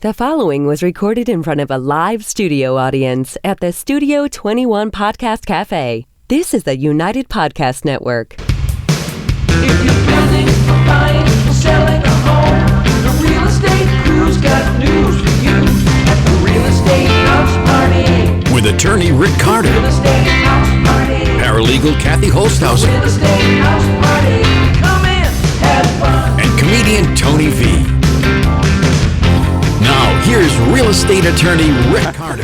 The following was recorded in front of a live studio audience at the Studio 21 Podcast Cafe. This is the United Podcast Network. If you're planning on buying or selling a home, the real estate crew's got news for you at the Real Estate House Party. With attorney Rick Carter, Real Estate House Party. paralegal Kathy Holtshouser, Real Estate House Party. Come in, have fun. and comedian Tony V. Now, here's real estate attorney Rick Carter.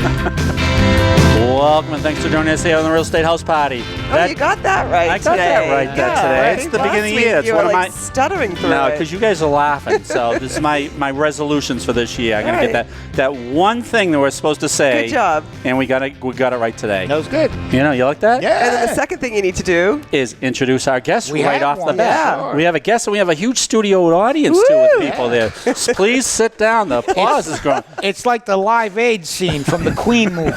Welcome and thanks for joining us here on the Real Estate House Party. You got that right. I got that right today. It's the beginning of the year. It's you one were of my stuttering through No, it. because you guys are laughing. So this is my resolutions for this year. I'm gonna get that one thing that we're supposed to say. Good job. And we got it right today. That was good. You know, you like that? Yeah. And then the second thing you need to do Is introduce our guest We right have off the one, bat. yeah. We have a guest and we have a huge studio audience too with Woo! people there. Please sit down. The applause is growing. It's like the Live Aid scene from the Queen movie.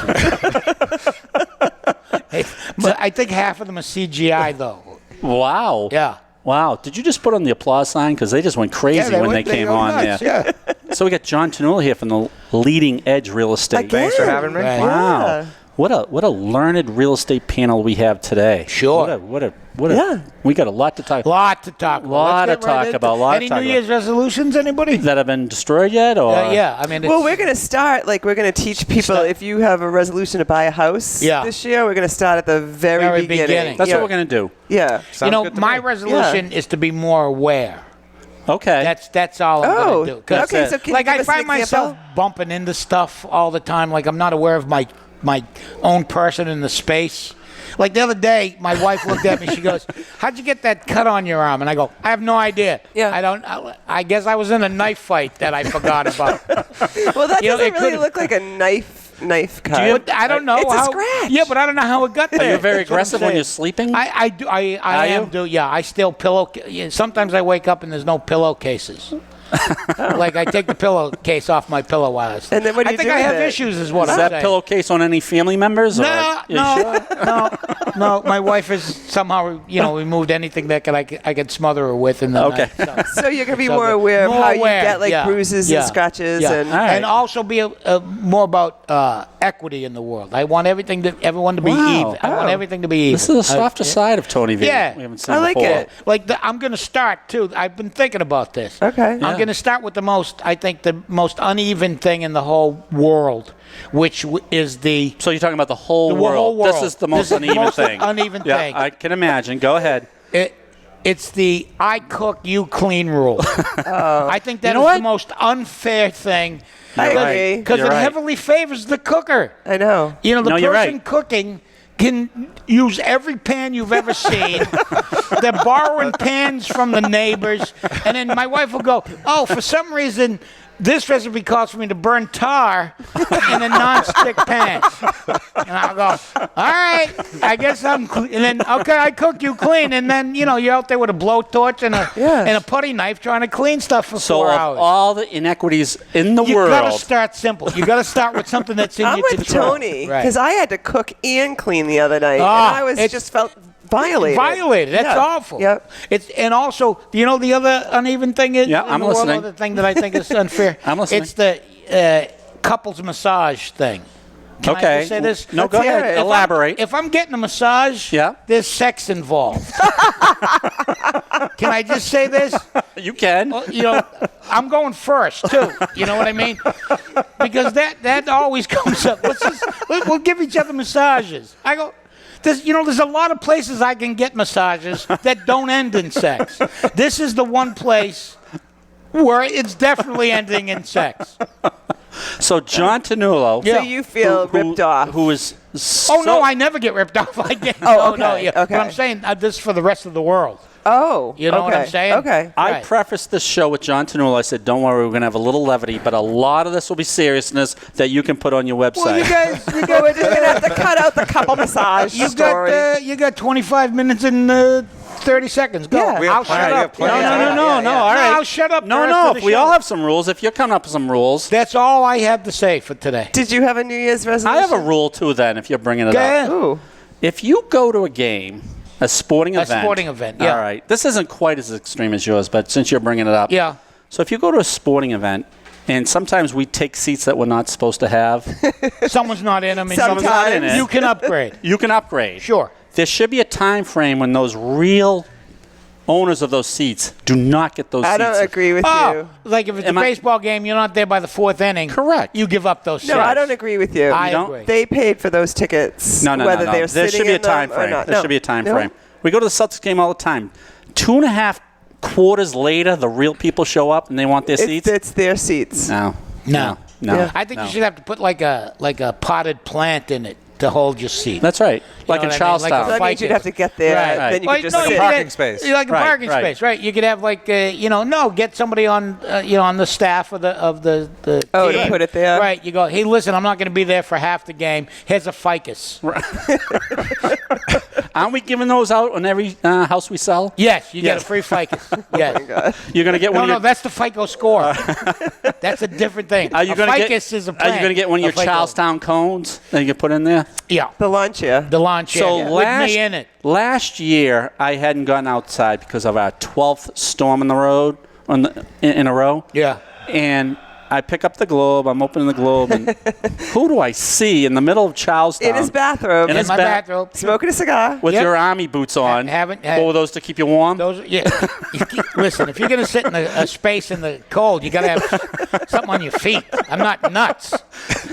But I think half of them are CGI, though. Wow. Yeah. Wow. Did you just put on the applause sign? Because they just went crazy when they came go on nuts, there. Yeah. So we got John Ternullo here from the Leading Edge Real Estate. Again. Thanks for having me. Right. Wow. Yeah. What a learned real estate panel we have today. Sure. What a Yeah. we got a lot to talk Lot to talk about. Lot Let's to get talk into about, lot to Any talk New about. Year's resolutions, anybody? that have been destroyed yet or Yeah. I mean, well, we're going to start, we're going to teach people, if you have a resolution to buy a house this year, we're going to start at the very beginning. That's what we're gonna do. Yeah. my resolution is to be more aware. Okay. That's all I'm going to do. 'Cause, okay. So can you give I us find an myself example? bumping into stuff all the time. Like I'm not aware of my own person in the space. Like the other day, my wife looked at me. She goes, "How'd you get that cut on your arm?" And I go, "I have no idea. Yeah. I guess I was in a knife fight that I forgot about." Well, that You know, doesn't it really could've- look like a knife cut. But I don't know It's a how. scratch. Yeah, but I don't know how it got there. Are you very That's what I'm aggressive when saying. you're sleeping? I do. I am. Yeah, I still pillow. Sometimes I wake up and there's no pillowcases. Like I take the pillowcase off my pillow while I sleep. And then what do I you think do I with have it? issues, is what Is I'm that saying. pillowcase on any family members? No, or, you sure? no. My wife has somehow, removed anything that I could smother her with in the Okay. night. So you're going to be So more the- aware of more how aware, you get yeah, bruises yeah, and scratches. yeah. And All right. And also be more about equity in the world. I want everyone to be Wow. even. I want everything to be even. This is the softer side of Tony V. Yeah. We haven't seen I like before. it. I'm going to start too. I've been thinking about this. Okay. I'm going to start with the most uneven thing in the whole world, which is the So you're talking about the whole The world. whole world. This is the This most is the uneven most thing. uneven yeah, thing. I can imagine. Go ahead. It's the I cook, you clean rule. I think that know is what? the most unfair thing. I You're agree. Because You're it right. heavily favors the cooker. I know. The No, you're person right. cooking can use every pan you've ever seen. They're borrowing pans from the neighbors. And then my wife will go, "Oh, for some reason, this recipe calls for me to burn tar in a non-stick pan." And I'll go, "All right, I guess I'm clean." And then, okay, I cook, you clean. And then, you're out there with a blowtorch and a putty knife trying to clean stuff for So 4 of hours. all the inequities in the You world, got to start simple. You got to start with something that's in I'm your with control. Tony Right. because I had to cook and clean the other night, Ah, and I it's- just felt violated. That's Yeah. awful. Yep. And also, the other uneven thing is. Yeah, in I'm the world, listening. The thing that I think is unfair. I'm listening. It's the couples massage thing. Can I Okay. just say this? No, Let's go hear ahead. it. Elaborate. If I'm getting a massage, there's sex involved. Can I just say this? You can. Well, I'm going first too. You know what I mean? Because that always comes up. We'll give each other massages. I go. There's a lot of places I can get massages that don't end in sex. This is the one place where it's definitely ending in sex. So John Ternullo. So you feel ripped off. Who is Oh no, I never get ripped off. I get. Oh, no, okay, yeah. okay. But I'm saying this is for the rest of the world. Oh, You know what I'm saying? Okay. I Right. prefaced this show with John Ternullo. I said, don't worry, we're going to have a little levity, but a lot of this will be seriousness that you can put on your website. Well, you guys, Well, we're just gonna have to cut out the couple massage story. you got 25 minutes and 30 seconds. Go. Yeah. We I'll shut up. No, all right. I'll shut up. No, the rest of the if we show. all have some rules, if you're coming up with some rules. That's all I have to say for today. Did you have a New Year's resolution? I have a rule, too, then, if you're bringing it Go up. ahead. Ooh. If you go to a game, a sporting event. Yeah. All right. This isn't quite as extreme as yours, but since you're bringing it up. Yeah. So if you go to a sporting event And sometimes we take seats that we're not supposed to have. Someone's not in them. And Sometimes. Someone's not in it. You can upgrade. You can upgrade. Sure. There should be a time frame when those real owners of those seats do not get those seats. I don't agree with you. Like if it's a baseball game, you're not there by the 4th inning. Correct. You give up those seats. No, I don't agree with you. I don't? agree. They paid for those tickets. No. Whether they're there sitting should be a in them time or frame. not. There No. should be a time No. frame. We go to the Celtics game all the time. 2.5 quarters later, the real people show up and they want their seats. It's their seats. No. No. Yeah. I think you should have to put like a potted plant in it to hold your seat. That's right. Like in know what I mean? Charlestown. Like a That means you'd have to get there. Right. Then you Well, could just no, sit. you Parking get- space. Like a Right, parking right. space, right? You could have get somebody on on the staff of the Oh, team. to put it there? Right. You go, hey, listen, I'm not going to be there for half the game. Here's a ficus. Aren't we giving those out on every house we sell? Yes, you get Yes. a free ficus. Yes. You're going to get one No, of your... that's the FICO score. That's a different thing. Are you a going to ficus get? is a Are plant. you going to get one of your A FICO. Charlestown cones that you can put in there? Yeah. The lawn chair. The lawn chair. So with last me in it. last year, I hadn't gone outside because of our 12th storm in the road in a row. Yeah. And I pick up the Globe. I'm opening the Globe, and who do I see in the middle of Charlestown? In his bathrobe. In his My bath- bathrobe. Smoking a cigar. with Yep. your army boots on. Haven't- What were those to keep you warm? Those, yeah. Listen, if you're going to sit in a space in the cold, you got to have something on your feet. I'm not nuts.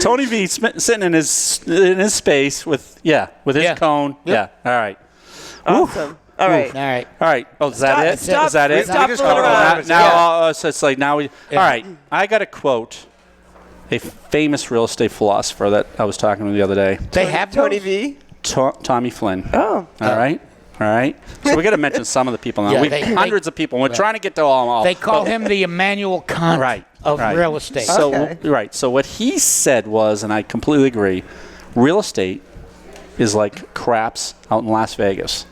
Tony V sitting in his space with his Yeah. cone. Yep. Yeah. All right. Awesome. All right. All right. All right. Oh, is that it? Stop, Is that it? Stop just fooling got around. Now, so it's like now we. Yeah. All right. I got a quote. A famous real estate philosopher that I was talking to the other day. They have Tony those? V. Tommy Flynn. Oh. All right. All right. So we got to mention some of the people now. Yeah, We've they- hundreds of people. We're trying to get to all. They call but- him the Immanuel Kant of right. real estate. So Okay. right. So what he said was, and I completely agree, real estate is like craps out in Las Vegas.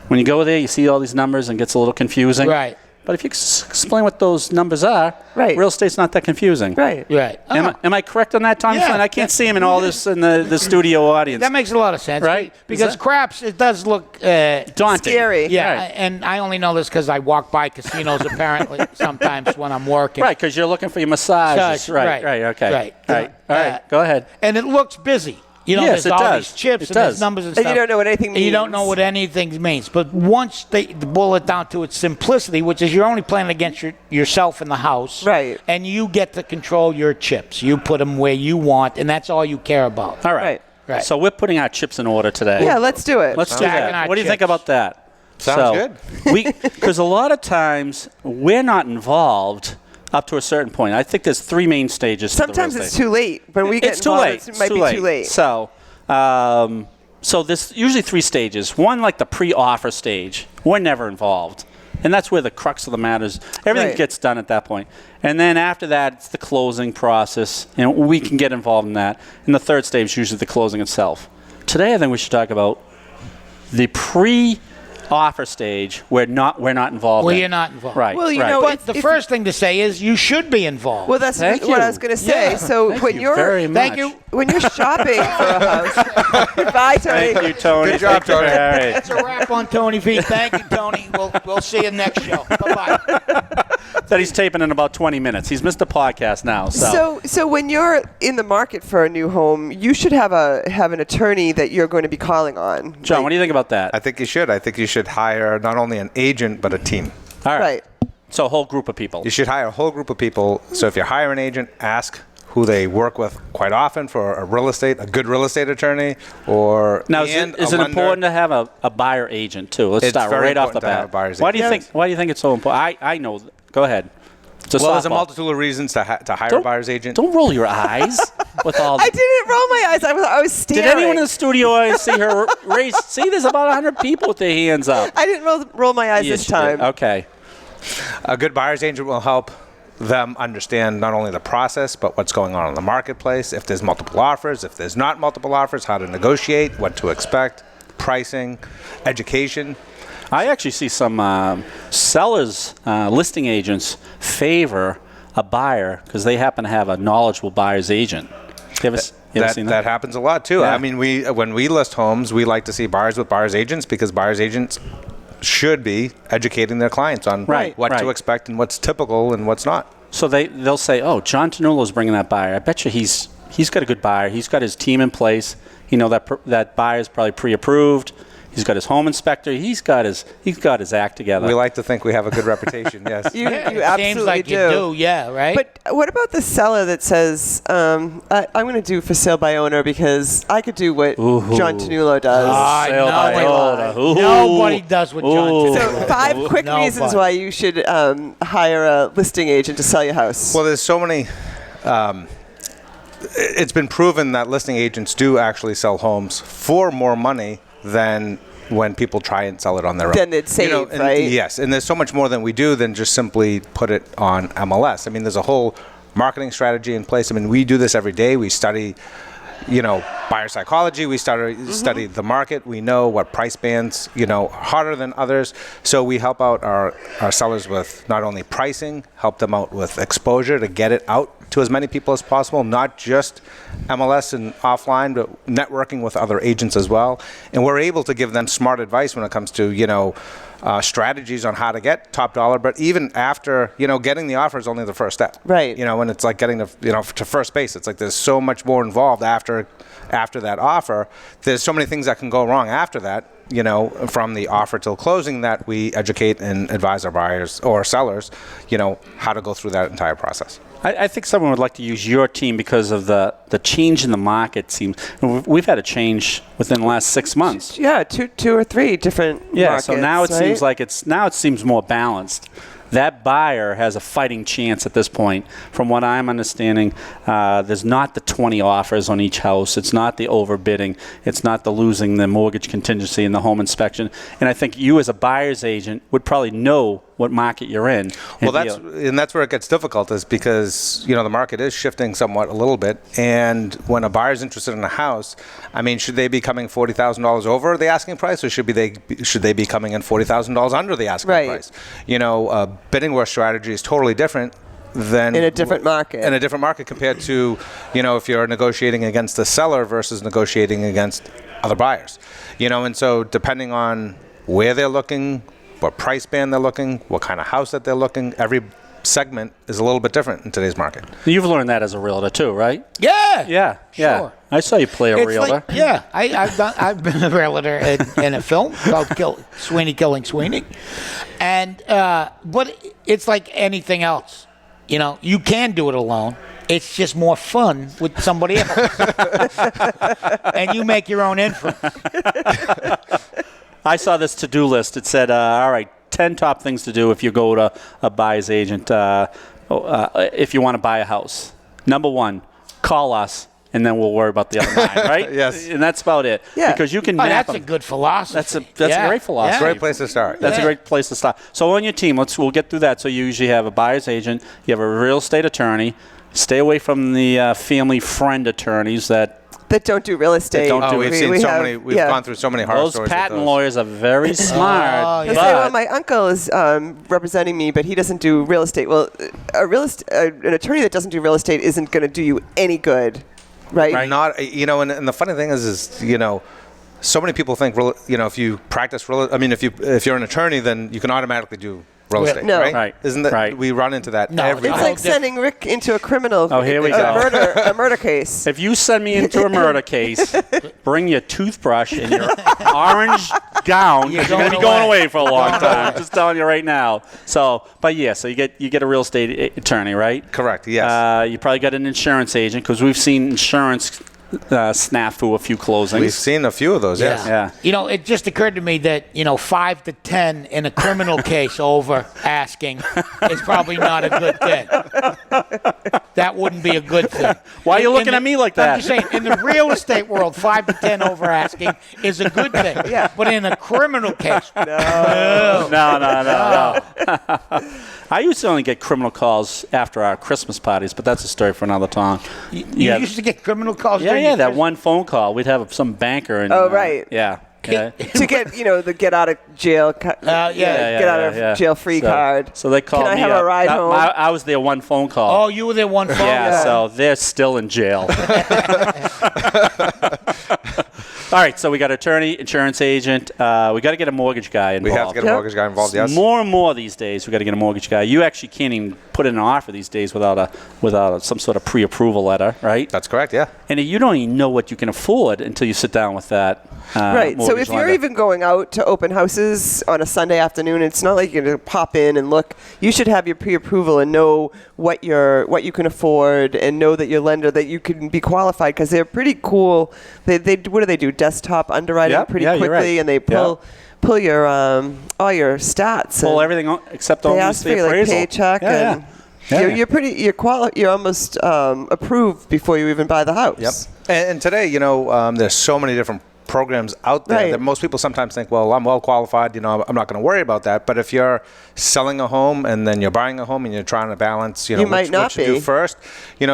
When you go there, you see all these numbers and it gets a little confusing. Right. But if you explain what those numbers are, Right. real estate's not that confusing. Right. Right. Am I correct on that, Tommy Yeah. Flynn? I can't see him in all this in the studio audience. That makes a lot of sense. Right? Because Is that- craps, it does look Daunting. Scary. Yeah, Right. and I only know this because I walk by casinos apparently sometimes when I'm working. Right, because you're looking for your massages. Right, Right. Okay. right. All right. All right. Go ahead. And it looks busy. You know, Yes, there's it all does. these chips It and does. there's numbers and And stuff. you don't know what anything And you don't know means. what anything means. But once they boil it down to its simplicity, which is you're only playing against yourself in the house. Right. And you get to control your chips. You put them where you want, and that's all you care about. All right. Right. So we're putting our chips in order today. Yeah, let's do it. Let's do Stacking that. our What do you think chips. about that? Sounds good. Because a lot of times we're not involved up to a certain point. I think there's three main stages. Sometimes to the real it's estate. too late. When we get It's too involved, late. it might be too late. So there's usually three stages. One, like the pre-offer stage. We're never involved. And that's where the crux of the matter is. Everything Right. gets done at that point. And then after that, it's the closing process. And we can get involved in that. And the third stage is usually the closing itself. Today, I think we should talk about the pre-offer stage where we're not involved Well, in. you're not involved. Right. Well, you right. know, But the first thing to say is you should be involved. Well, that's Thank what you. I was going to say. Yeah. So Thank when you you're very much. Thank you. when you're shopping for a house, bye, Tony. Thank you, Tony. Good job, Thank you. Tony. All right. That's a wrap on Tony V. Thank you, Tony. We'll see you next show. Bye-bye. That he's taping in about 20 minutes. He's missed the podcast now. So when you're in the market for a new home, you should have an attorney that you're going to be calling on. John, what do you think about that? I think you should. I think you should hire not only an agent, but a team. All Right. So a whole group of people. You should hire a whole group of people. So if you hire an agent, ask who they work with quite often for a good real estate attorney, or Now, and is a it lender. important to have a buyer agent too? Let's It's start very right off the important to have bat. a buyer's Why do you agent. think? Why do you think it's so important? I know. Go ahead. It's Well, there's a softball. multitude of reasons to hire a Don't- buyer's agent. Don't roll your eyes with all. I didn't roll my eyes. I was staring. Did anyone in the studio see her raise? See, there's about 100 people with their hands up. I didn't roll my eyes Yes, this you did. time. Okay. A good buyer's agent will help them understand not only the process, but what's going on in the marketplace. If there's multiple offers, if there's not multiple offers, how to negotiate, what to expect, pricing, education. I actually see some sellers, listing agents favor a buyer because they happen to have a knowledgeable buyer's agent. You ever seen That happens a lot too. Yeah. I mean, when we list homes, we like to see buyers with buyer's agents because buyer's agents should be educating their clients on Right, what to right. expect and what's typical and what's not. So they'll say, oh, John Ternullo's bringing that buyer. I bet you he's got a good buyer. He's got his team in place. That buyer's probably pre-approved. He's got his home inspector. He's got his act together. We like to think we have a good reputation. Yes. You It seems like absolutely you do, yeah, right? But what about the seller that says, I'm going to do for sale by owner because I could do what John Ternullo does? Sale by owner. Ooh. Nobody does what John Ooh. Ternullo. So 5 quick reasons why you should hire a listing agent to sell your house. Well, there's so many. It's been proven that listing agents do actually sell homes for more money than when people try and sell it on their own. Then they'd save, right? Yes, and there's so much more than we do than just simply put it on MLS. I mean, there's a whole marketing strategy in place. I mean, we do this every day. We study, buyer psychology. We study the market. We know what price bands, are harder than others. So we help out our sellers with not only pricing, help them out with exposure to get it out to as many people as possible, not just MLS and offline, but networking with other agents as well. And we're able to give them smart advice when it comes to, strategies on how to get top dollar. But even after, getting the offer is only the first step. Right. When it's like getting to first base, it's like there's so much more involved after that offer. There's so many things that can go wrong after that, from the offer till closing, that we educate and advise our buyers or sellers, how to go through that entire process. I think someone would like to use your team because of the change in the market. Seems we've had a change within the last 6 months. Yeah, two or three different markets. So now it right? seems like it seems more balanced. That buyer has a fighting chance at this point. From what I'm understanding, there's not the 20 offers on each house. It's not the overbidding. It's not the losing the mortgage contingency and the home inspection. And I think you as a buyer's agent would probably know what market you're in. Well, that's where it gets difficult, is because the market is shifting somewhat a little bit. And when a buyer's interested in a house, I mean, should they be coming $40,000 over the asking price, or should they be coming in $40,000 under the asking price? Bidding war strategy is totally different than in a different market. In a different market compared to, if you're negotiating against the seller versus negotiating against other buyers. And so depending on where they're looking, what price band they're looking, what kind of house that they're looking, every segment is a little bit different in today's market. You've learned that as a realtor too, right? Yeah. Sure. I saw you play a realtor. I've been a realtor in a film called Sweeney Killing Sweeney, and but it's like anything else. You can do it alone. It's just more fun with somebody else, and you make your own inference. I saw this to-do list. It said, all right, 10 top things to do if you go to a buyer's agent if you want to buy a house. Number 1, call us, and then we'll worry about the other 9, right? Yes. And that's about it. Yeah. Because you can That's a good philosophy. That's a great philosophy. Great place to start. That's a great place to start. So on your team, we'll get through that. So you usually have a buyer's agent, you have a real estate attorney. Stay away from the family friend attorneys that don't do real estate. We've gone through so many horror stories. Those patent lawyers are very smart. They say, well, my uncle is representing me, but he doesn't do real estate. Well, an attorney that doesn't do real estate isn't going to do you any good, right? Not, and the funny thing is so many people think, if you practice if you're an attorney, then you can automatically do real estate, no. right? Isn't that right? We run into that every It's day. like sending Rick into a criminal. Oh, here we go. A murder case. If you send me into a murder case, bring your toothbrush and your orange gown. You're going to be going away for a long time. Just telling you right now. So you get a real estate attorney, right? Correct. Yes. You probably got an insurance agent, because we've seen insurance snafu a few closings. We've seen a few of those. Yes. Yeah. It just occurred to me that 5 to 10 in a criminal case over asking is probably not a good thing. That wouldn't be a good thing. Why are you looking at me like that? I'm just saying, in the real estate world, 5 to 10 over asking is a good thing. Yeah. But in a criminal case, No. I used to only get criminal calls after our Christmas parties, but that's a story for another time. You used to get criminal calls. Yeah, that one phone call. We'd have some banker. And, right. Yeah. To get, the get out of jail, get out of jail free card. So they called me. Can I have a ride home? I was their one phone call. Oh, you were their one phone. Yeah, so they're still in jail. All right, so we got attorney, insurance agent. We got to get a mortgage guy involved. We have to get a mortgage guy involved, yes. More and more these days, we got to get a mortgage guy. You actually can't even put in an offer these days without some sort of pre-approval letter, right? That's correct, yeah. And you don't even know what you can afford until you sit down with that. Right. So if you're even going out to open houses on a Sunday afternoon, it's not like you're going to pop in and look. You should have your pre-approval and know what you can afford, and know that your lender, that you can be qualified, because they're pretty cool. They what do they do? Desktop underwriting pretty quickly, you're right. And they pull your all your stats. Pull everything except they almost ask the for your appraisal. paycheck and. You're almost approved before you even buy the house. Yep. And today, there's so many different programs out there that most people sometimes think, well, I'm well qualified, I'm not going to worry about that. But if you're selling a home and then you're buying a home and you're trying to balance, what you do first,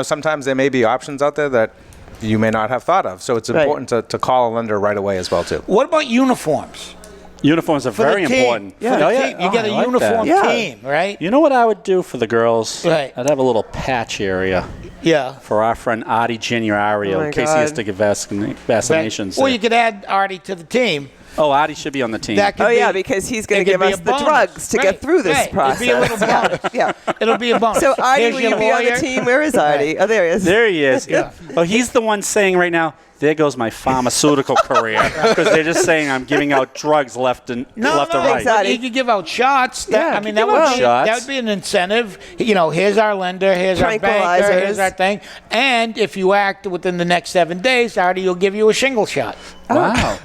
sometimes there may be options out there that you may not have thought of. So it's important to call a lender right away as well, too. What about uniforms? Uniforms are very important. Yeah. You get a uniform team, right? You know what I would do for the girls? Right. I'd have a little patch area. Yeah. For our friend Artie Geniario, in case he has to get vaccinations. Or you could add Artie to the team. Oh, Artie should be on the team. Because he's going to give us the drugs to get through this process. It'll be a little bonus. It'll be a bonus. So Artie, will you be on the team? Where is Artie? Oh, there he is. There he is. Yeah. Oh, he's the one saying right now, there goes my pharmaceutical career, because they're just saying I'm giving out drugs left and right. Exactly. You could give out shots. That would be an incentive. Here's our lender, here's our banker, here's our thing. And if you act within the next 7 days, Artie will give you a shingle shot. Wow.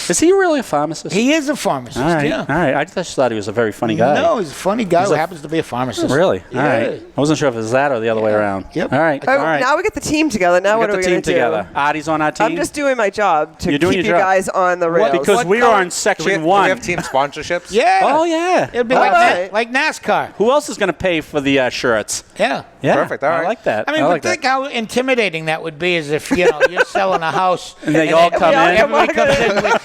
Is he really a pharmacist? He is a pharmacist, All right. I just thought he was a very funny guy. No, he's a funny guy who happens to be a pharmacist. Really? All right. I wasn't sure if it was that or the other way around. Yep. All right. Now we get the team together. Now what are we going to do? Together. Artie's on our team. I'm just doing my job to keep you job. guys on the rails. Because we are on section 1. Do we have team sponsorships? Yeah. Oh, yeah. It'll be like NASCAR. Who else is going to pay for the shirts? Yeah. Perfect. All right. I like that. I mean, think how intimidating that would be, as if you're selling a house and they all come in. Everybody comes in with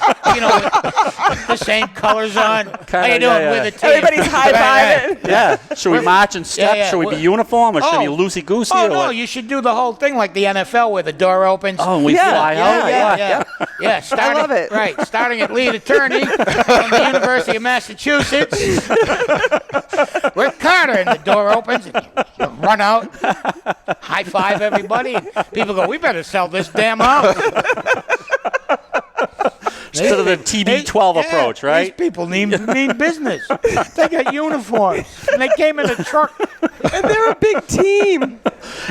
with the same colors on. How you doing with the team? Everybody's high-fiving. Yeah. Should we march in step? Should we be uniform, or should we be loosey-goosey? Oh, no, you should do the whole thing like the NFL, where the door opens. Oh, and we fly out? Yeah, I love it. Right, starting at lead attorney from the University of Massachusetts. Rick Carter, and the door opens, and you run out, high-five everybody. And people go, we better sell this damn house. Instead of the TB12 approach, right? These people mean business. They got uniforms, and they came in a truck. And they're a big team.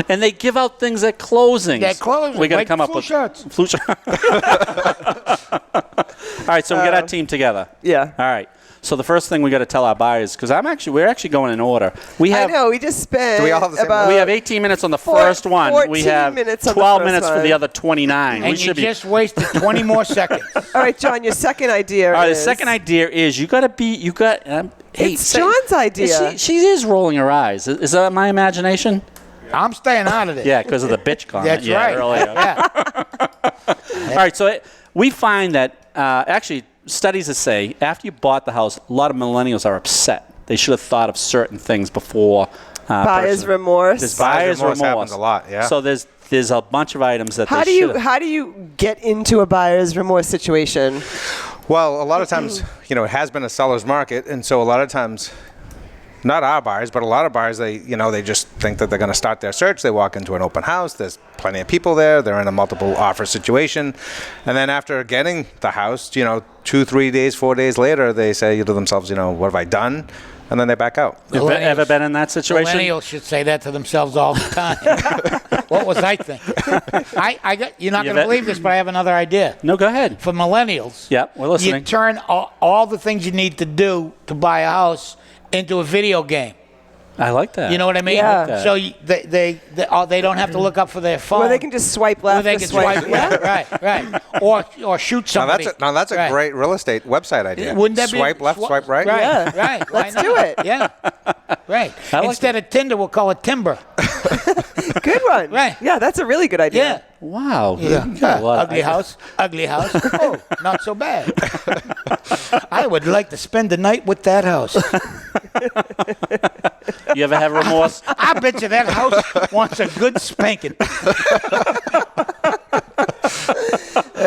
And they give out things at closings. At closings. We got to come up with shots. Flu shots. All right, so we got our team together. Yeah. All right. So the first thing we got to tell our buyers, because we're actually going in order. I know, we just spent we all have the same about we have 18 minutes on the first one. We have 12 minutes for the other 29. And you just wasted 20 more seconds. All right, John, your second idea the second idea is it's John's idea. She is rolling her eyes. Is that my imagination? I'm staying out of this. Yeah, because of the bitch comment. That's right. Earlier. Yeah. All right, so we find that actually studies that say after you bought the house, a lot of millennials are upset. They should have thought of certain things before. Buyer's remorse. There's buyer's remorse happens a lot. Yeah. So there's a bunch of items that how do you get into a buyer's remorse situation? Well, a lot of times, it has been a seller's market, and so a lot of times, not our buyers, but a lot of buyers, they just think that they're going to start their search. They walk into an open house. There's plenty of people there. They're in a multiple offer situation. And then after getting the house, 2, 3 days, 4 days later, they say to themselves, what have I done? And then they back out. Have you ever been in that situation? Millennials should say that to themselves all the time. What was I thinking? You're not going to believe this, but I have another idea. No, go ahead. For millennials, we're listening. You turn all the things you need to do to buy a house into a video game. I like that. You know what I mean? Yeah. So they don't have to look up for their phone. Or they can just swipe left. Or they can swipe left. Right. Or shoot somebody. Now that's a great real estate website idea. Wouldn't that swipe left, swipe right? Right. Right. Let's do it. Yeah. Right. Instead of Tinder, we'll call it Timber. Good one. Right. Yeah, that's a really good idea. Yeah. Wow. Yeah. Ugly house. Oh, not so bad. I would like to spend the night with that house. You ever have remorse? I bet you that house wants a good spanking.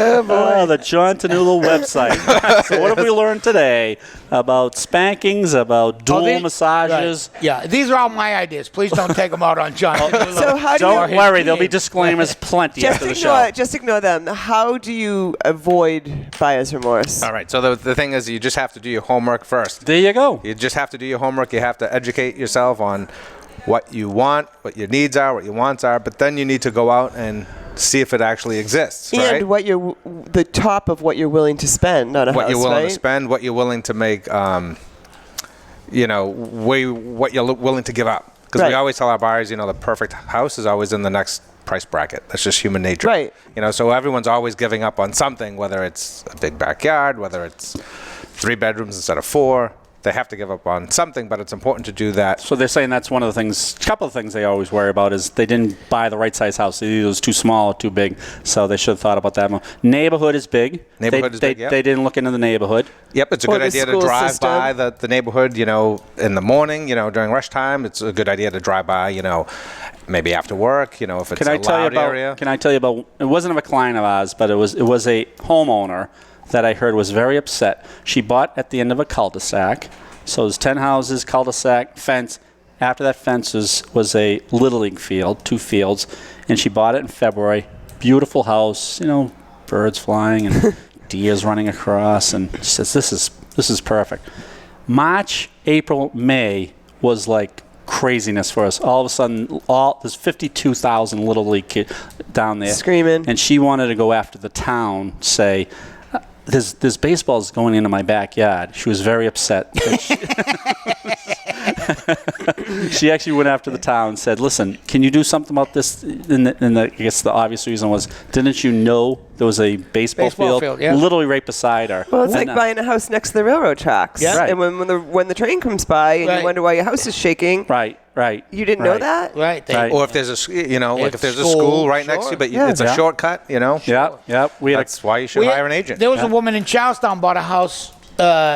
The John Ternullo website. So what have we learned today about spankings, about dual massages? Right. Yeah, these are all my ideas. Please don't take them out on John. So how do Don't you, worry, there'll be disclaimers plenty after the show. just ignore them. How do you avoid buyer's remorse? All right. So the thing is, you just have to do your homework first. There you go. You just have to do your homework. You have to educate yourself on what you want, what your needs are, what your wants are. But then you need to go out and see if it actually exists, right? And what you're the top of what you're willing to spend on a house, What you're willing right? to spend, what you're willing to make, what you're willing to give up. Because we Right. always tell our buyers, the perfect house is always in the next price bracket. That's just human nature. Right. So everyone's always giving up on something, whether it's a big backyard, whether it's 3 bedrooms instead of 4. They have to give up on something, but it's important to do that. So they're saying that's one of the things, a couple of things they always worry about is they didn't buy the right size house. Either it was too small or too big. So they should have thought about that more. Neighborhood is big. Neighborhood is big, yep. They didn't look into the neighborhood. Yep, it's a Or good the idea to school drive system. by the neighborhood, in the morning, during rush time. It's a good idea to drive by, maybe after work, if it's a loud area. Can I tell you about, it wasn't a client of ours, but it was a homeowner that I heard was very upset. She bought at the end of a cul-de-sac. So there's 10 houses, cul-de-sac, fence. After that fence was a Little League field, 2 fields, and she bought it in February. Beautiful house, birds flying and deers running across, and she says, this is perfect. March, April, May was like craziness for us. All of a sudden, there's 52,000 Little League kids down there. Screaming. And she wanted to go after the town, say, there's baseballs going into my backyard. She was very upset. She actually went after the town and said, listen, can you do something about this? And I guess the obvious reason was, didn't you know there was a baseball field yeah. literally right beside her? Well, it's like buying a house next to the railroad tracks. Yeah. Right. And when the train comes by and Right. you wonder why your house is shaking. Right. You didn't know that? Right. Right. Or if there's a if there's a school, school right next to you, but Yeah. it's a Yeah. shortcut, Yep. That's why you should hire an agent. There was a woman in Charlestown bought a house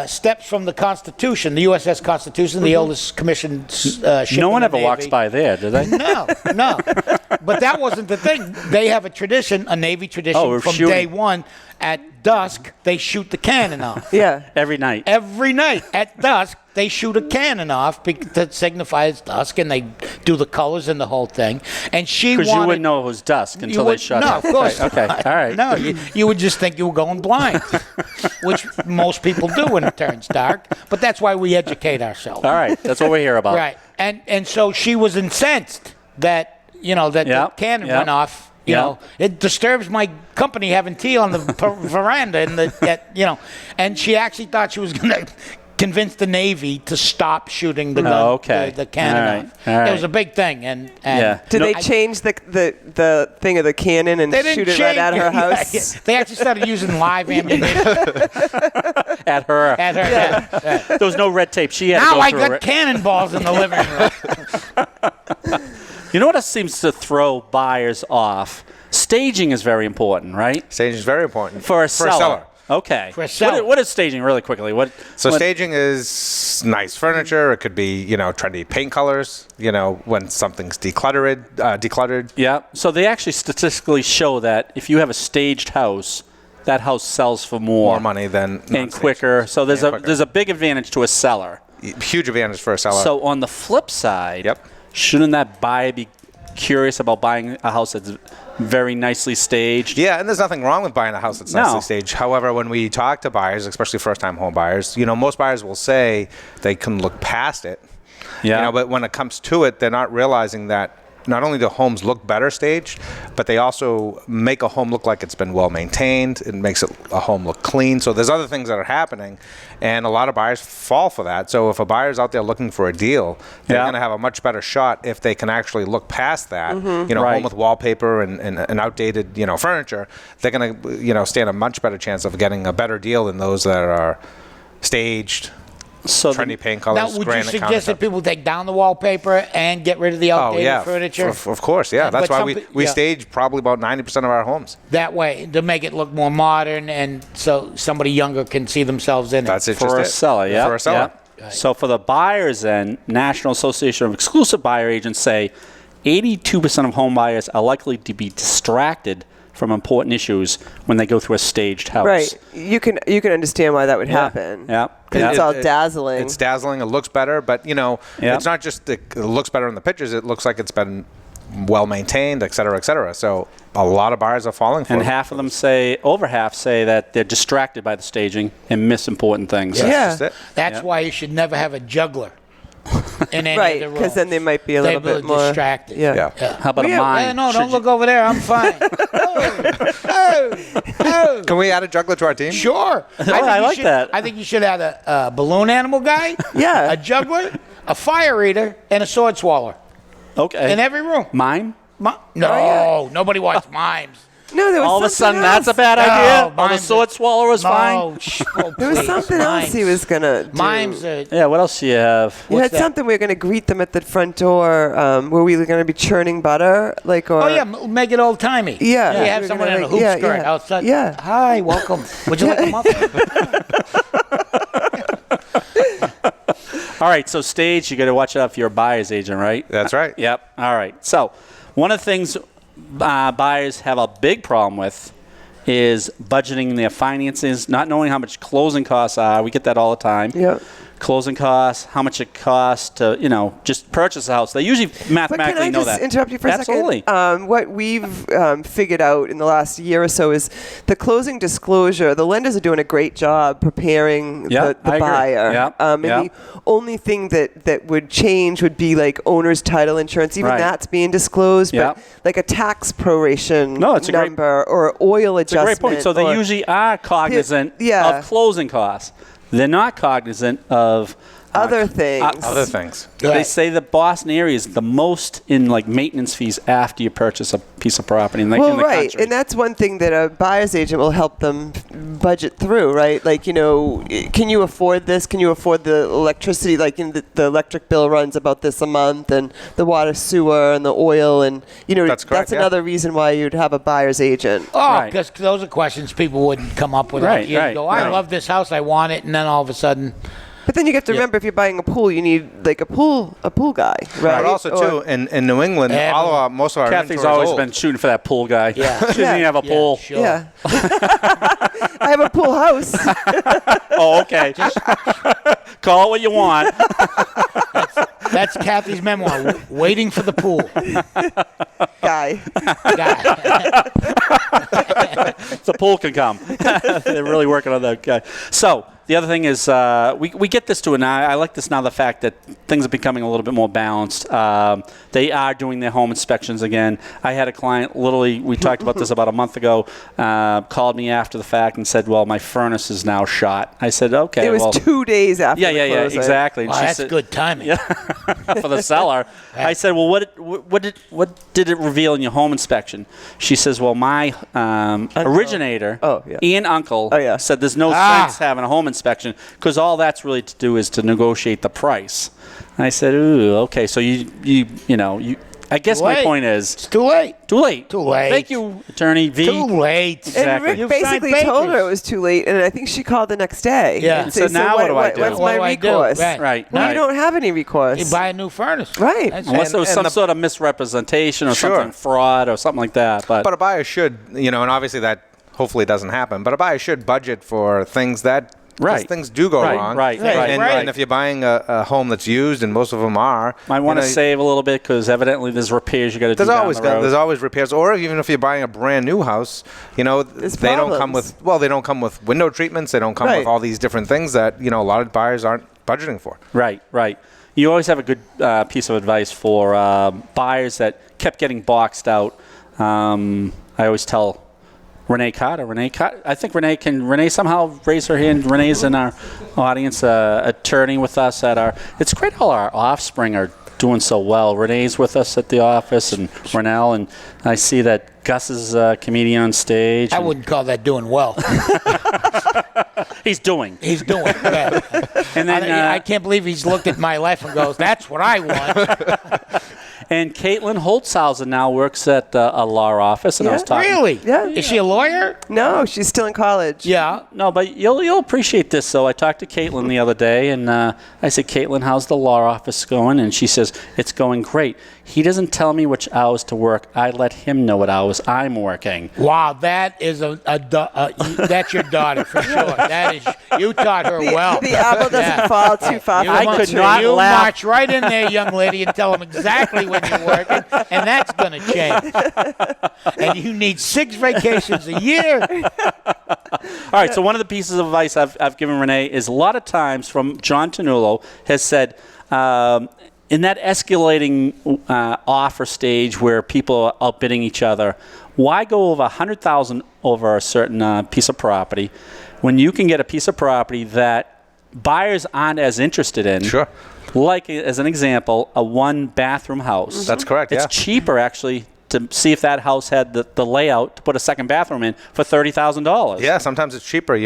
steps from the Constitution, the USS Constitution, the oldest commissioned ship No in one the ever Navy. walks by there, do they? No. But that wasn't the thing. They have a tradition, a Navy tradition Oh, we're from shooting. day one. At dusk, they shoot the cannon off. Yeah. Every night. Every night at dusk, they shoot a cannon off that signifies dusk, and they do the colors and the whole thing. And she wanted... Because you wouldn't know it was dusk until they shut No, it. of course. Right, okay, all right. No, you would just think you were going blind, which most people do when it turns dark. But that's why we educate ourselves. All right, that's what we're here about. Right. And so she was incensed that, the Yep, cannon yep. went off. It disturbs my company having tea on the veranda, and she actually thought she was going to convince the Navy to stop shooting the gun, the cannon off. All right. It was a big thing, and Yeah. Did they change the thing of the cannon and they didn't shoot it right at her house? Yeah. They actually started using live ammunition At her. at her. Yeah. There was no red tape. She had to Now go I through got it. cannonballs in the living room. You know what seems to throw buyers off? Staging is very important, right? Staging is very important For a seller. Okay. For a seller. What is staging, really quickly? Staging is nice furniture. It could be, trendy paint colors, when something's decluttered. Yeah. So they actually statistically show that if you have a staged house, that house sells for More money than and non-staged. quicker. So there's And quicker. there's a big advantage to a seller. Huge advantage for a seller. So on the flip side, Yep. shouldn't that buyer be curious about buying a house that's very nicely staged? Yeah, and there's nothing wrong with buying a house that's No. nicely staged. However, when we talk to buyers, especially first-time home buyers, most buyers will say they can look past it. Yeah. But when it comes to it, they're not realizing that not only do homes look better staged, but they also make a home look like it's been well maintained. It makes a home look clean. So there's other things that are happening, and a lot of buyers fall for that. So if a buyer's out there looking for a deal, they're Yeah. going to have a much better shot if they can actually look past that. Right. Home with wallpaper and outdated, furniture. They're going to, stand a much better chance of getting a better deal than those that are staged. So Trendy paint colors, Now, would you granite suggest that countertops. people take down the wallpaper and get rid of the outdated furniture? Of course, yeah. That's But why some we yeah. stage probably about 90% of our homes. That way, to make it look more modern, and so somebody younger can see themselves in it. That's it. for a seller, yeah. For a seller. Yeah. So for the buyers then, National Association of Exclusive Buyer Agents say, 82% of home buyers are likely to be distracted from important issues when they go through a staged house. Right. You can understand why that would happen. Yeah. Because it's all dazzling. It's dazzling. It looks better, but Yeah. it's not just it looks better in the pictures. It looks like it's been well maintained, et cetera, et cetera. So a lot of buyers are falling for And it. half of them over half say that they're distracted by the staging and miss important things. That's Yeah. just it. That's why you should never have a juggler in any Right, of the rooms. because then they might be a little bit more distracted. Yeah. How about a mine? No, Should don't look over there. I'm fine. oh. Can we add a juggler to our team? Sure. I like that. I think you should have a balloon animal guy, Yeah. a juggler, a fire eater, and a sword swallower Okay. in every room. Mime? No, nobody wants mimes. No, there was All of a something sudden, that's a else. bad No, idea? Oh, the mimes sword swallower is fine? Oh, There was something else he was going to do. Mimes are... Yeah, what else do you have? You had that? something we were going to greet them at the front door where we were going to be churning butter. Or Oh, yeah, make it old-timey. Yeah. You have You're someone gonna in a like- hoop yeah, skirt yeah. outside. Yeah. Hi, welcome. Would you like a muffin? All right, so stage, you got to watch out for your buyer's agent, right? That's right. Yep. All right. So one of the things buyers have a big problem with is budgeting their finances, not knowing how much closing costs are. We get that all the time. Yeah. Closing costs, how much it costs to, just purchase a house. They usually But mathematically can I know just that. interrupt you for a Absolutely. second? What we've figured out in the last year or so is the closing disclosure. The lenders are doing a great job preparing Yeah, the I agree. buyer. Yeah, And yeah. the only thing that would change would be like owner's title insurance. Even Right. that's being disclosed. Yeah. But like a tax proration No, it's a great- number or oil It's a adjustment. great point. So they or- usually are cognizant Yeah. of closing costs. They're not cognizant of other things. Other things. They say the Boston area is the most in like maintenance fees after you purchase a piece of property in the, Well, in the right, country. and that's one thing that a buyer's agent will help them budget through, right? Like, can you afford this? Can you afford the electricity? Like, the electric bill runs about this a month, and the water, sewer, and the oil, and That's correct, yeah. another reason why you'd have a buyer's agent. Oh, Right. because those are questions people wouldn't come up with. Right, You right, go, I right. love this house, I want it, and then all of a sudden... But then you have to remember, if you're buying a pool, you need like a pool guy, right? But also, too, in New England, most of our Kathy's inventory is always old. been shooting for that pool guy. Yeah. She doesn't Yeah. even have a Yeah, pool. sure. Yeah. I have a pool house. Oh, okay. Call it what you want. That's Kathy's memoir, Waiting for the Pool. Guy. Guy. The pool can come. They're really working on that guy. So the other thing is we get this to it now. I like this now, the fact that things are becoming a little bit more balanced. They are doing their home inspections again. I had a client, literally, we talked about this about a month ago, called me after the fact and said, well, my furnace is now shot. I said, okay. It was well, 2 days after Yeah, the yeah, yeah, closing. exactly. And Wow, she that's said, good timing. for the seller. I said, well, what did it reveal in your home inspection? She says, well, my originator and uncle said there's no sense having a home inspection because all that's really to do is to negotiate the price. And I said, ooh, okay, so you I guess my point is It's too late. too late. Too late. Thank you, Attorney V. Too late. And Exactly. Rick You've basically signed told her papers. it was too late, and I think she called the next day. Yeah. And So now what do I do? What's What my do I do? recourse? Right. Well, Right. you don't have any recourse. You buy a new furnace. Right. That's Unless there was And some the- sort of misrepresentation or Sure. something, fraud or something like that. But But a buyer should, and obviously that hopefully doesn't happen, but a buyer should budget for things that 'cause Right. things do go Right, wrong. right, And, right. and if you're buying a home that's used, and most of them are, might want to save a little bit because evidently there's repairs you got to do There's down always the road. there's always repairs, or even if you're buying a brand new house, they don't come problems. with they don't come with window treatments. They don't come Right. with all these different things that a lot of buyers aren't budgeting for. Right, right. You always have a good piece of advice for buyers that kept getting boxed out. I always tell Renee Carter. I think Renee somehow raise her hand. Renee's in our audience, attorney with us at our. It's great how our offspring are doing so well. Renee's with us at the office, and Renell, and I see that Gus is a comedian on stage. I wouldn't call that doing well. He's doing. He's doing. Yeah. And then I can't believe he's looked at my life and goes, "That's what I want." and Caitlin Holtshouser now works at a law office, and I was talking. Really? Yeah. Is she a lawyer? No, she's still in college. Yeah. No, but you'll appreciate this. So I talked to Caitlin the other day, and I said, Caitlin, how's the law office going? And she says, it's going great. He doesn't tell me which hours to work. I let him know what hours I'm working. Wow, that is that's your daughter for sure. That is, you taught her well. The apple doesn't fall too far You from I the could tree. not you laugh. march right in there, young lady, and tell them exactly when you're working, and that's going to change. And you need 6 vacations a year. All right, so one of the pieces of advice I've given Renee is a lot of times from John Ternullo has said, in that escalating offer stage where people are outbidding each other, why go over $100,000 over a certain piece of property when you can get a piece of property that buyers aren't as interested in? Sure. Like, as an example, a 1-bathroom house. That's correct, It's yeah. cheaper, actually, to see if that house had the layout to put a second bathroom in for $30,000. Yeah, sometimes it's cheaper.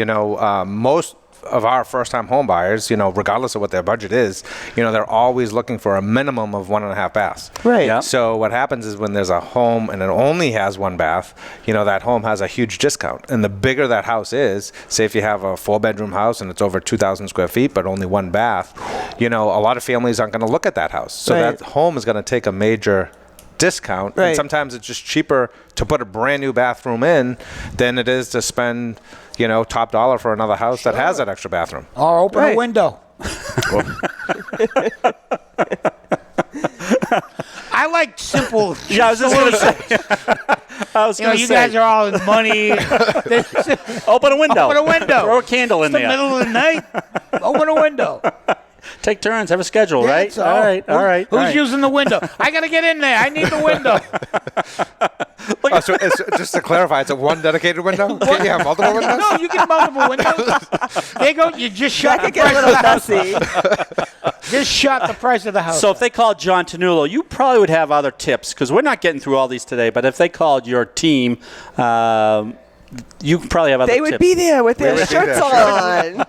Most of our first-time home buyers, regardless of what their budget is, they're always looking for a minimum of 1.5 baths. Right. Yeah. So what happens is when there's a home and it only has 1 bath, that home has a huge discount. And the bigger that house is, say if you have a 4-bedroom house and it's over 2,000 square feet, but only 1 bath, a lot of families aren't going to look at that house. So Right. that home is going to take a major discount. Right. And sometimes it's just cheaper to put a brand new bathroom in than it is to spend, top dollar for another house that has that extra bathroom. Or open Right. a window. I like simple. Yeah, I was just going to say. I was going to you say. guys are all in money. Open a window. Open a window. Throw a candle in It's the there. middle of the night. Open a window. Take turns. Have a schedule, right? That's all. All right. All right. Who's all right. using the window? I got to get in there. I need the window. So it's, just to clarify, it's a 1 dedicated window? Can't you have multiple windows? No, you get multiple windows. There you go. You just shot That the could get a price of little the house. messy. Just shot the price of the house. So if they called John Ternullo, you probably would have other tips because we're not getting through all these today. But if they called your team, you probably have other They tips. would be there with their would be shirts there, on.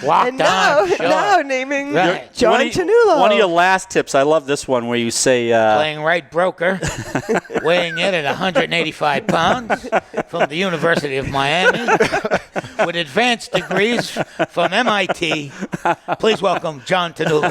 Locked And now, on. Sure. now naming Right. John one Ternullo. One of your last tips, I love this one where you say, Playing right broker, weighing in at 185 pounds from the University of Miami, with advanced degrees from MIT. Please welcome John Ternullo.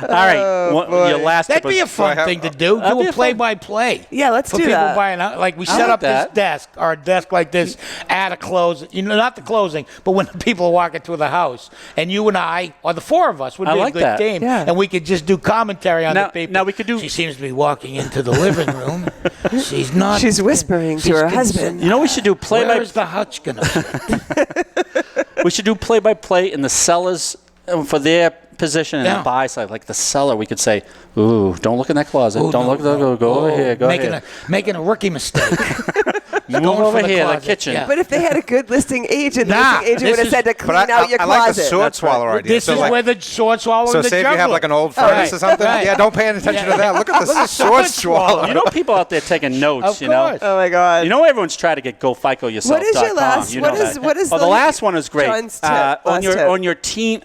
all right, your last tip That'd be a was- fun thing to do. That'd Do be a a fun- play-by-play. Yeah, let's for do people that. buying out. Like we I set like up that. this desk, or a desk like this at a close. Not the closing, but when the people are walking through the house, and you and I, or the 4 of us, would I be like a good that. team, Yeah. and we could just do commentary on Now- the people. now we could do- She seems to be walking into the living room. She's not. She's whispering to she's her concerned. husband. You know, we should do play Where by is the hutch gonna fit? we should do play by play in the sellers for their position and Yeah. the buy side. Like the seller, we could say, "Ooh, don't look in that closet. Oh, don't no, look. Go no. over Oh, here. Go making ahead. making a rookie mistake. Move going over for the here, the closet. kitchen." Yeah. But if they had a good listing agent, the Nah, listing agent this would have is- said to But clean out your I like the closet. sword That's right. swallower idea. This So is like- where the sword swallower So and the say if you have juggler. like an old furnace or something, Right. yeah, don't pay any attention to that. Look at Look the at sword sword swallower. You know, people out there taking notes. Of you know. course. Oh my God. You know, everyone's trying to get GoFICO What is your last- You know what is- that. what is Oh, the the- last one is great. John's tip, on last your tip. on your team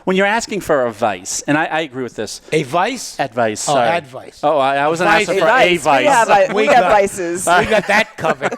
when you're asking for advice, and I agree with this. A vice? Advice. Oh, sorry. advice. Oh, I wasn't Advice. asking for a Advice. vice. We We have got- vices. We got that covered.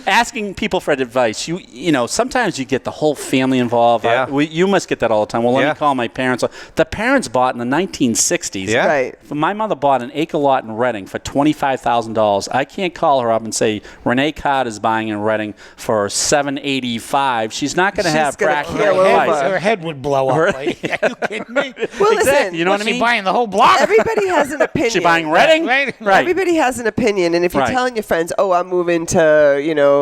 Asking people for advice, you know, sometimes you get the whole family involved. Yeah. You must get that all the time. Well, let Yeah. me call my parents. The parents bought in the 1960s. Yeah. Right. My mother bought an acre lot in Reading for $25,000. I can't call her up and say Renee Carter's buying in Reading for $785. She's not going to She's have gonna practical keel advice. over. Her head would blow up. Like, are you kidding me? Well, Exactly. listen. You know what I She mean? buying the whole block? Everybody has an opinion. She buying Reading? Right. Right. Everybody has an opinion, and if you're Right. telling your friends, "Oh, I'm moving to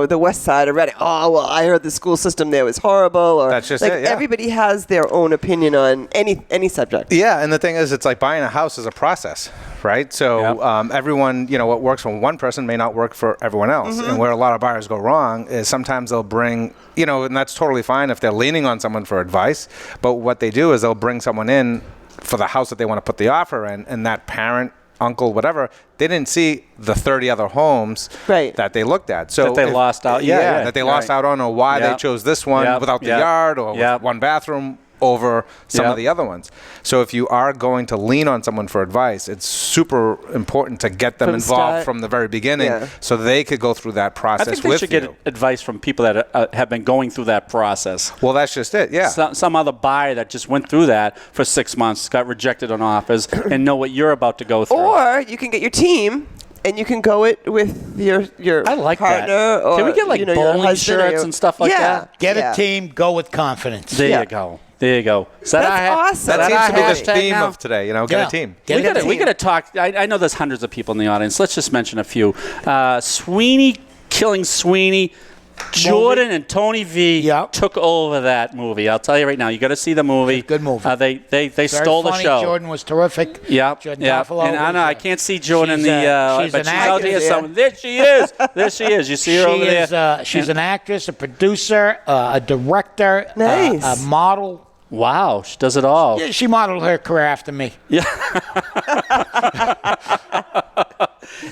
the west side of Reading," oh well, I heard the school system there was horrible, or That's just like it, yeah. everybody has their own opinion on any subject. Yeah, and the thing is, it's like buying a house is a process, right? So Yep. everyone, what works for one person may not work for everyone else. And where a lot of buyers go wrong is sometimes they'll bring, and that's totally fine if they're leaning on someone for advice. But what they do is they'll bring someone in for the house that they want to put the offer in, and that parent, uncle, whatever, they didn't see the 30 other homes Right. that they looked at. So That they lost out. Yeah, that they lost right. out on, or why they Yep. chose this one Yep. without the Yep. yard, or Yep. with one bathroom, over some Yep. of the other ones. So if you are going to lean on someone for advice, it's super important to get them From involved start. from the very beginning so they could go through that I process think they with should you. get advice from people that have been going through that process. Well, that's just it, yeah. Some other buyer that just went through that for 6 months, got rejected on offers, and know what you're about to go through. Or you can get your team, and you can go it with your I like partner. that. Or, Can we get like your bowling husband or shirts your- and stuff like that? Get yeah. a team, go with confidence. There Yeah. you go. There you go. Is that That's our awesome. That That's seems to be our the hashtag theme now? of today, get a team. Get a We team. got to talk. I know there's hundreds of people in the audience. Let's just mention a few. Sweeney, Killing Sweeney. Jordan and Tony V Yep. took over that movie. I'll tell you right now. You got to see the movie. Good movie. They Very stole the funny. show. Jordan was terrific. Yeah, Jordan yeah. Toffolo And I know I was, can't see Jordan in she's, the. she's but an she's out actress, here yeah. somewhere. There she is. There she is. You see her over there. She's an actress, a producer, a director, Nice. a model. Wow, she does it all. Yeah, she modeled her career after me.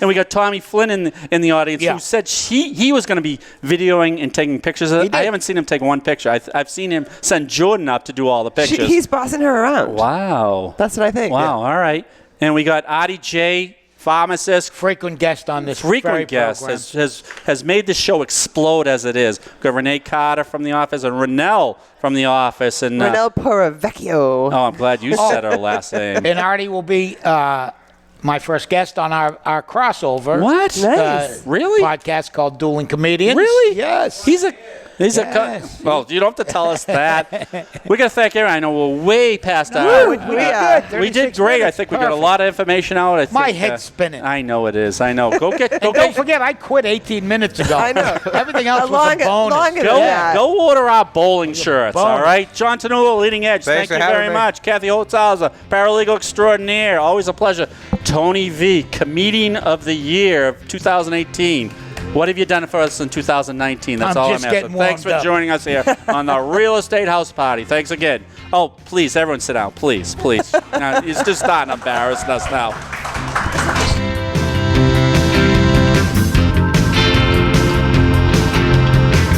And we got Tommy Flynn in the audience Yeah. who said he was going to be videoing and taking pictures of He it. did. I haven't seen him take one picture. I've seen him send Jordan up to do all the pictures. He's bossing her around. Wow. That's what I think. Wow. All right. And we got Artie J, pharmacist, Frequent guest on this very frequent guest, program. has made the show explode as it is. We've got Renee Carter from The Office and Renelle from The Office. And Renelle Poravecchio. oh, I'm glad you said her last name. And Artie will be my first guest on our crossover. What? Nice. Really? Podcast called Dueling Comedians. Really? Yes. He's a Yes. well, you don't have to tell us that. We got to thank everyone. I know we're way past our. we are. We did 36 great. I minutes. think we got a Perfect. lot of information out. I think, My head's spinning. I know it is. I know. Go get. Go And don't get. forget, I quit 18 minutes ago. I know. Everything else was a Longer- bonus. longer Go, Yeah. go order our bowling shirts, all bonus. right? John Ternullo, Leading Edge, Thanks thank for you very having me. much. Kathy Holtshouser, Paralegal Extraordinaire, always a pleasure. Tony V, Comedian of the Year of 2018. What have you done for us in 2019? That's I'm all just I'm asking. getting Thanks for warmed up. joining us here on the Real Estate House Party. Thanks again. Oh, please, everyone sit down. Please, please. Now, it's just starting to embarrass us now.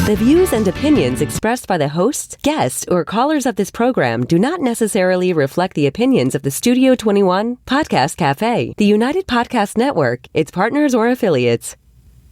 The views and opinions expressed by the hosts, guests, or callers of this program do not necessarily reflect the opinions of the Studio 21 Podcast Cafe, the United Podcast Network, its partners, or affiliates.